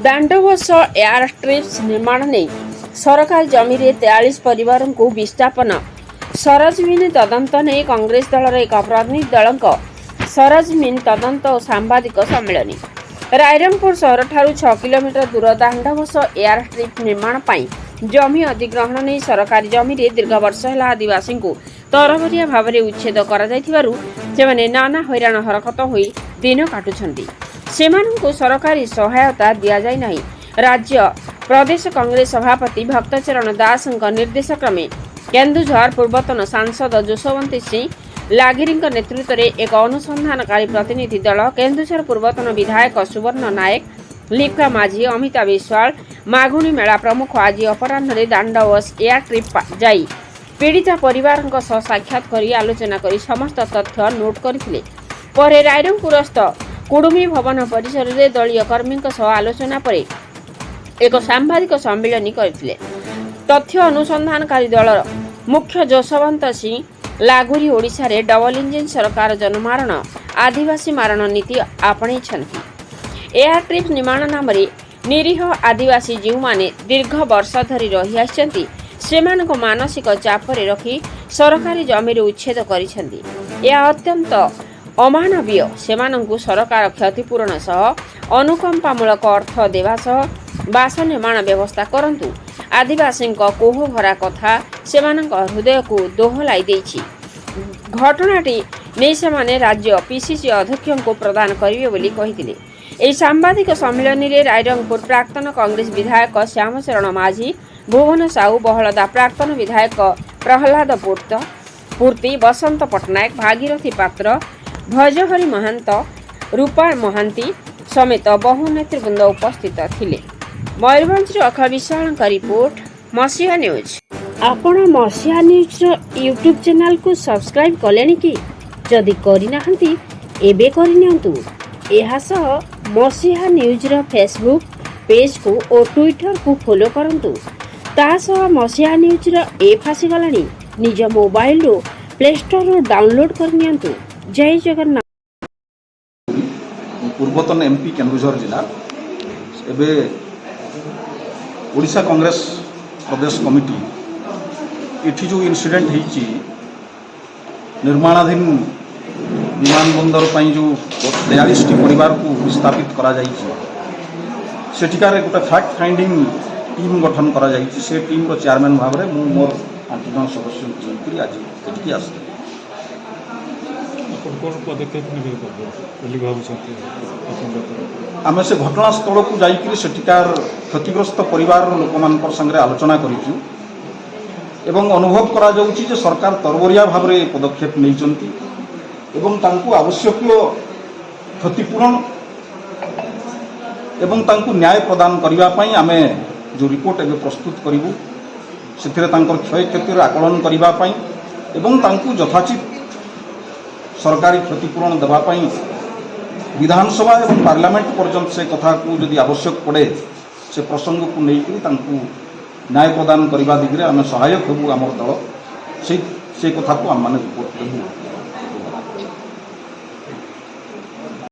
दाण्डवश air strips निर्माण नहीं सरकार जमी 43 परिवार को विस्थापन सरजमिन तदंत नहीं कांग्रेस दलर एक प्रतिनिधि दल सरजमिन तदंत और सांबादिक सम्मेलन रायरंगपुर शहर ठारू 6 किलोमीटर दूर दाण्डवश एयर स्ट्रिप निर्माण पाई जमी अधिग्रहण नहीं सरकारी जमी दीर्घ वर्ष है आदिवासी को तरबरिया भाव में उच्छेद कर नाना हैरान हरकत हो दिन काटुंट सेमानंकु सरकारी सहायता दिया जाय नहीं। राज्य प्रदेश कांग्रेस सभापति भक्तचरण दास निर्देश क्रमे केन्दुझर पूर्वतन सांसद जोशवंती सिंह लागिरी नेतृत्व में एक अनुसंधानकारी प्रतिनिधि दल केन्दुझर पूर्वतन विधायक सुवर्ण नायक लिप्का माझी अमिता विश्वाल मागुणी मेला प्रमुख आज अपराह दाण्डवश एयर ट्रिप जाई पीड़िता परिवार साक्षात कर आलोचना कर समस्त तथ्य नोट करथिले। परे रायरंगपुरस्थ कुडुमी भवन परिसर में दलीय कर्मी आलोचना पर एक सांबादिक सम्मेलन करथिले। तथ्य अनुसंधानकारी दल मुख्य जोशवंत सिंह लागुरी ओडिशा रे डबल इंजिन सरकार जनमारण आदिवासी मारण नीति आपणे एयर ट्रिप निर्माण नाम निरीह आदिवासी जो माने दीर्घ वर्ष धरी रही आछंती सेमानक मानसिक चापरे रखी सरकारी जमी उच्छेद करिसेंती। यह अत्यंत अमानवीय सेमानंकु सरकार क्षतिपूरण सह अनुकंपामूलक अर्थ देवा सह बास निर्माण व्यवस्था करंतु आदिवासी कोह भरा कथा सेमानंक हृदय को दोहलाई देछि। घटनाटी नहीं से राज्य पीसीसी अध्यक्ष को प्रदान करिवे बोली कहिथिले। एही सांबादिक सम्मेलन में रायरंगपुर प्राक्तन कांग्रेस विधायक श्यामशरण माझी भुवन साहू बहलदा प्राक्तन विधायक प्रहलाद पूर्ति बसंत पट्टनायक भागीरथी पात्र भजहरी महंत रूपा महांती समेत बहु नेतृवृंद उपस्थित थिले। मयूरभंज अखिल विशाल रिपोर्ट मसीहा न्यूज। आपण मसीहा न्यूज यूट्यूब चैनल को सब्सक्राइब कलेनि कि जदि करिनाहंती एबे करिनियंतु। एहा सह मसीहा न्यूज रो फेसबुक पेज को और ट्विटर को फॉलो करंतु। तासह मसीहा न्यूज रो ऐप आसीगलानी निज मोबाइल रो प्ले स्टोर रो डाउनलोड करनियंतु। जय जगन्नाथ। पूर्वतन एमपी केन्दुझर जिला एबे ओडिशा कांग्रेस प्रदेश कमिटी इठी जो इनसीडेंट होईची निर्माणाधीन विमान बंदर पर जो 43 परिवार को विस्थापित करा जाइए सेठिकार गोटे फैक्ट फाइंडिंग टीम गठन करा जाइए से टीम रो चेयरमैन भाव में मु मोर 8 जन सदस्य जोईकरी आज एटिकी आसते। आम से घटनास्थल को जाइकरी सेठिकार क्षतिग्रस्त परिवार लोक मान संगे आलोचना करिचु एवं अनुभव करा जाउची जे सरकार तरबरिया भाव में पदक्षेप नहीं एवं तांकु आवश्यक क्षतिपूरण एवं तांकु न्याय प्रदान करने पाई आमे जो रिपोर्ट एवं प्रस्तुत करूँ से क्षय क्षतिर आकलन करने एवं तांकु यथाचित सरकारी क्षतिपूरण देवाई विधानसभा एवं पार्लियामेंट पर्यंत से कथा को यदि आवश्यक पड़े से प्रसंग को लेकर न्याय प्रदान करने दिगरे आम सहायक होबू आम दल से कथा को आम मैंने रिपोर्ट करूँ।